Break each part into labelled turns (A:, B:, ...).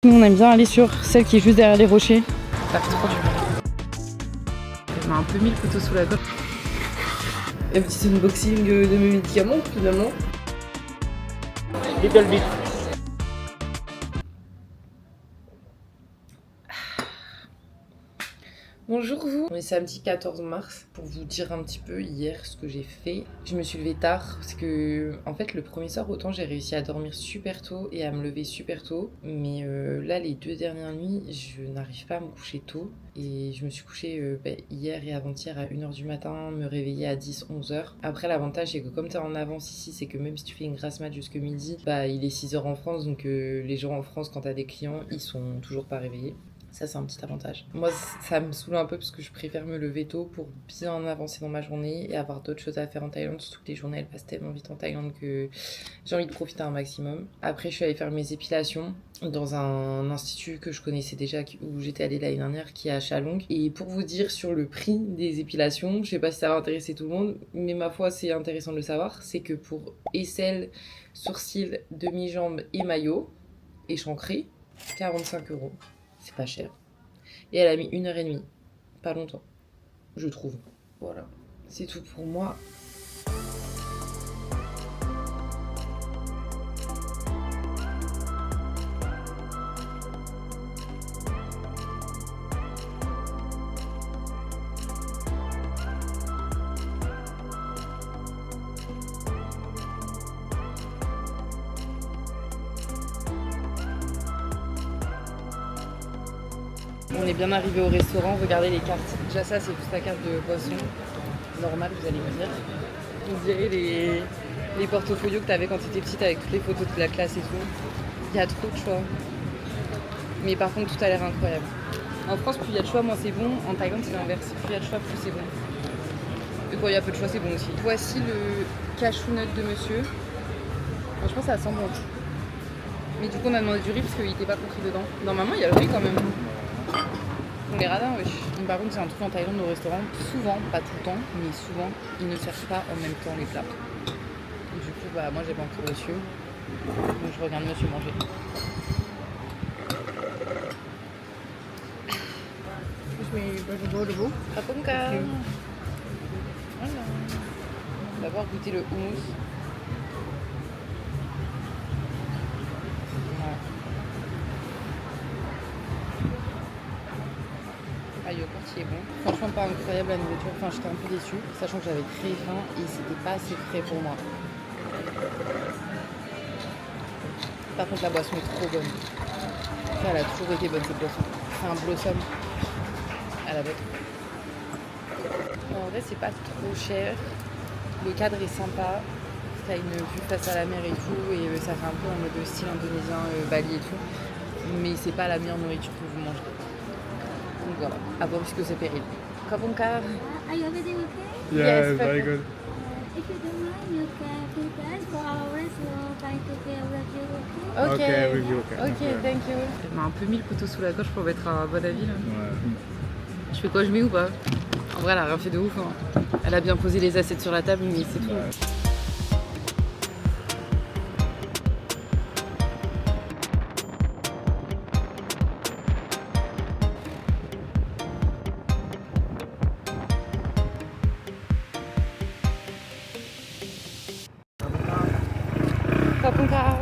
A: Nous on aime bien aller sur celle qui est juste derrière les rochers. Ça fait trop du bien. Elle m'a un peu mis le couteau sous la gorge.
B: Un petit unboxing de mes médicaments finalement.
C: Little bit.
B: Bonjour vous, on est samedi 14 mars. Pour vous dire un petit peu hier ce que j'ai fait, je me suis levée tard parce que en fait le premier soir autant j'ai réussi à dormir super tôt et à me lever super tôt, mais là les 2 dernières nuits je n'arrive pas à me coucher tôt et je me suis couchée hier et avant-hier à 1h du matin, me réveiller à 10-11h. Après l'avantage c'est que comme t'es en avance ici, c'est que même si tu fais une grasse mat jusque midi, il est 6h en France, donc les gens en France quand t'as des clients ils sont toujours pas réveillés. Ça, c'est un petit avantage. Moi, ça me saoule un peu parce que je préfère me lever tôt pour bien avancer dans ma journée et avoir d'autres choses à faire en Thaïlande. Surtout que les journées, elles passent tellement vite en Thaïlande que j'ai envie de profiter un maximum. Après, je suis allée faire mes épilations dans un institut que je connaissais déjà, où j'étais allée l'année dernière, qui est à Chalong. Et pour vous dire sur le prix des épilations, je sais pas si ça va intéresser tout le monde, mais ma foi, c'est intéressant de le savoir, c'est que pour aisselle, sourcils, demi-jambe et maillot, échancré, 45€. C'est pas cher. Et elle a mis 1h30. Pas longtemps, je trouve. Voilà. C'est tout pour moi. On est bien arrivé au restaurant, regardez les cartes. Déjà ça c'est juste la carte de boisson. Normale, vous allez me dire. On dirait les portfolios que t'avais quand t'étais petite avec toutes les photos de la classe et tout. Il y a trop de choix. Mais par contre tout a l'air incroyable. En France plus il y a de choix, moins c'est bon. En Thaïlande c'est l'inverse. Plus il y a de choix, plus c'est bon. Et quand il y a peu de choix c'est bon aussi. Voici le cashew nut de monsieur. Franchement ça sent bon. Mais du coup on m'a demandé du riz parce qu'il n'était pas compris dedans. Normalement il y a le riz quand même. On est radins, wesh. Par contre, c'est un truc en Thaïlande au restaurant, souvent, pas tout le temps, mais souvent, ils ne servent pas en même temps les plats. Et du coup, moi j'ai pas encore reçu. Donc je regarde monsieur manger. Kapunka. Voilà. On va d'abord goûter le houmous. Le yaourt il est bon. Franchement pas incroyable la nourriture, enfin j'étais un peu déçue, sachant que j'avais très faim et c'était pas assez frais pour moi. Par contre la boisson est trop bonne. Enfin, elle a toujours été bonne cette boisson. C'est un blossom à la bête. En vrai c'est pas trop cher. Le cadre est sympa. T'as une vue face à la mer et tout et ça fait un peu en mode style indonésien, Bali et tout. Mais c'est pas la meilleure nourriture que vous mangez. Donc voilà, à voir puisque c'est péril. Kapunka.
D: Are you everything okay?
C: Yeah,
B: Yes,
C: very
B: perfect.
C: good.
D: If you don't mind, you can prepare us for hours. We'll try to care of you, okay?
B: Ok,
C: Okay, with you, okay.
B: Ok, thank you. Elle m'a un peu mis le couteau sous la gorge pour mettre un bon avis là.
C: Ouais.
B: Je fais quoi, je mets ou pas? En vrai, elle a rien fait de ouf. Hein. Elle a bien posé les assiettes sur la table, mais c'est tout. Kapunka.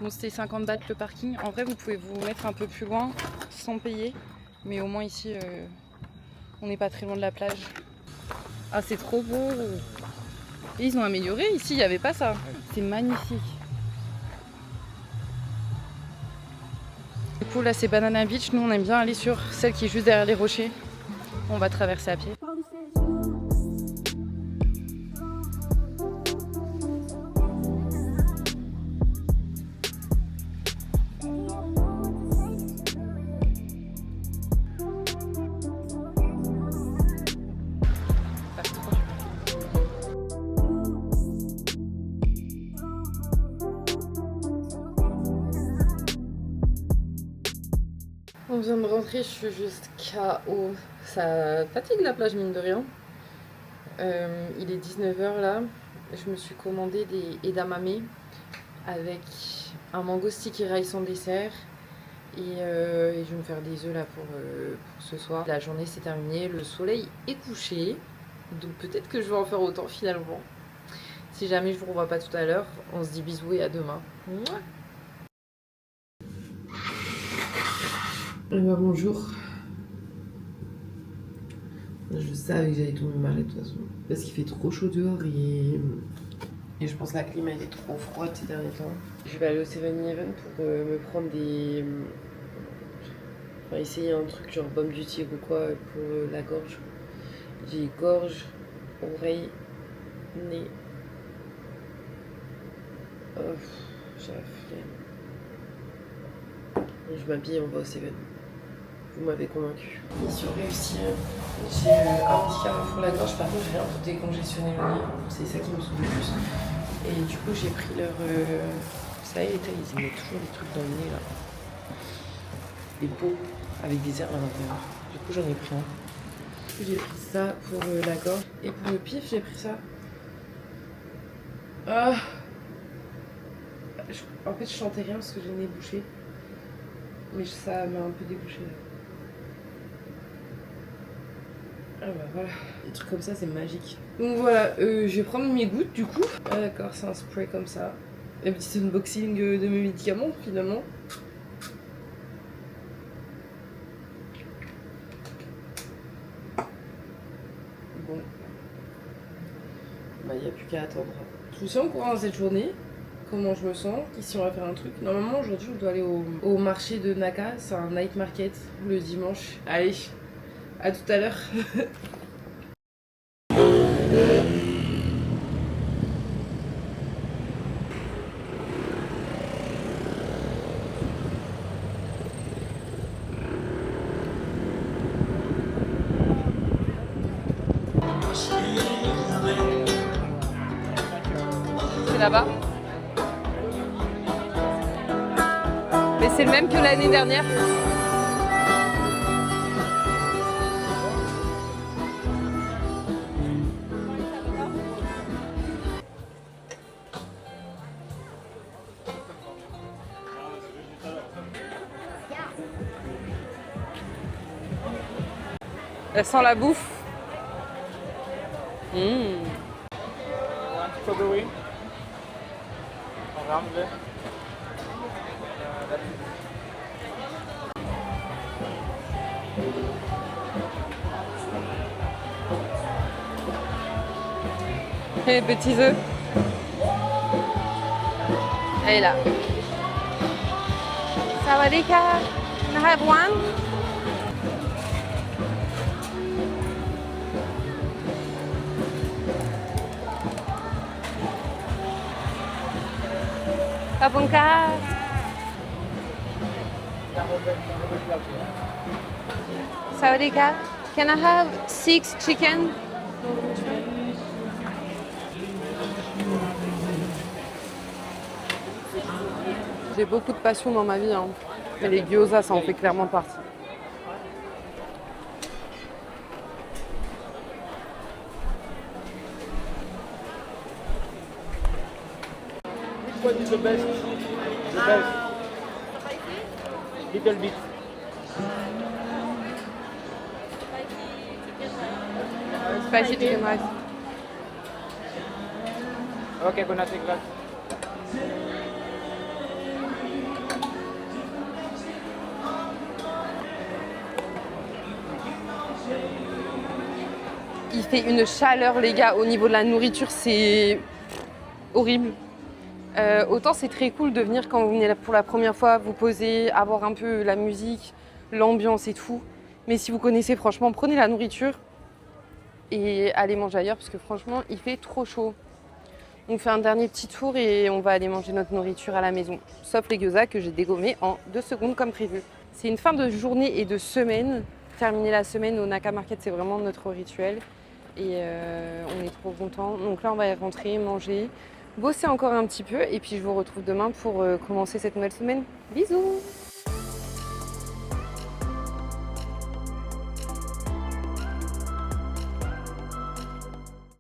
B: Bon, c'était 50 bahts le parking. En vrai, vous pouvez vous mettre un peu plus loin sans payer. Mais au moins ici, on n'est pas très loin de la plage. Ah, c'est trop beau. Et ils ont amélioré. Ici, il n'y avait pas ça. C'est magnifique. Du coup, là, c'est Banana Beach. Nous, on aime bien aller sur celle qui est juste derrière les rochers. On va traverser à pied. On vient de rentrer, je suis juste KO. Ça fatigue la plage, mine de rien. Il est 19h là. Je me suis commandé des edamame avec un mango sticky rice en dessert, Et je vais me faire des œufs là pour ce soir. La journée s'est terminée, le soleil est couché. Donc peut-être que je vais en faire autant finalement. Si jamais je vous revois pas tout à l'heure, on se dit bisous et à demain. Mouah. Bonjour. Je savais que j'allais tomber malade de toute façon. Parce qu'il fait trop chaud dehors et je pense que la clim elle est trop froide ces derniers temps. Je vais aller au 7-Eleven pour me prendre des... Enfin, essayer un truc genre baume du tigre ou quoi pour la gorge. J'ai gorge, oreille, nez. Oh, j'ai la flemme. Je m'habille et on va au 7. Vous m'avez convaincu. Mission réussie. J'ai un médicament pour la gorge, par contre j'ai rien pour décongestionner le nez. C'est ça qui me saoule le plus. Et du coup j'ai pris leur... Ça y est, ils mettent toujours des trucs dans le nez là. Des pots avec des herbes à l'intérieur. Du coup j'en ai pris un. J'ai pris ça pour la gorge. Et pour le pif j'ai pris ça. Ah. En fait je chantais rien parce que j'ai le nez bouché. Mais ça m'a un peu débouché là. Ah bah voilà, des trucs comme ça c'est magique. Donc voilà, je vais prendre mes gouttes du coup. Ah d'accord, c'est un spray comme ça. Un petit unboxing de mes médicaments finalement. Bon. Bah il n'y a plus qu'à attendre. Je vous tiens au courant dans cette journée. Comment je me sens, ici on va faire un truc. Normalement aujourd'hui je dois aller au marché de Naka, c'est un night market le dimanche. Allez, à tout à l'heure.
A: C'est là-bas. Mais c'est le même que l'année dernière. Elle sent la bouffe.
C: Strawberry. Orange.
A: Et les petits œufs. Elle est là. Sawadika. Can I have one? Papunka. Sawadika. Can I have 6 chicken? J'ai beaucoup de passion dans ma vie, hein. Mais les gyoza, ça en fait clairement partie.
C: What is the best? The best. Little bit.
A: Spicy chicken rice.
C: Okay, gonna take that.
A: Il fait une chaleur, les gars, au niveau de la nourriture, c'est horrible. Autant c'est très cool de venir quand vous venez pour la première fois, vous poser, avoir un peu la musique, l'ambiance et tout. Mais si vous connaissez, franchement, prenez la nourriture et allez manger ailleurs parce que franchement, il fait trop chaud. On fait un dernier petit tour et on va aller manger notre nourriture à la maison. Sauf les gyoza que j'ai dégommés en 2 secondes comme prévu. C'est une fin de journée et de semaine. Terminer la semaine au Naka Market, c'est vraiment notre rituel. Et on est trop contents. Donc là, on va rentrer, manger, bosser encore un petit peu. Et puis, je vous retrouve demain pour commencer cette nouvelle semaine. Bisous!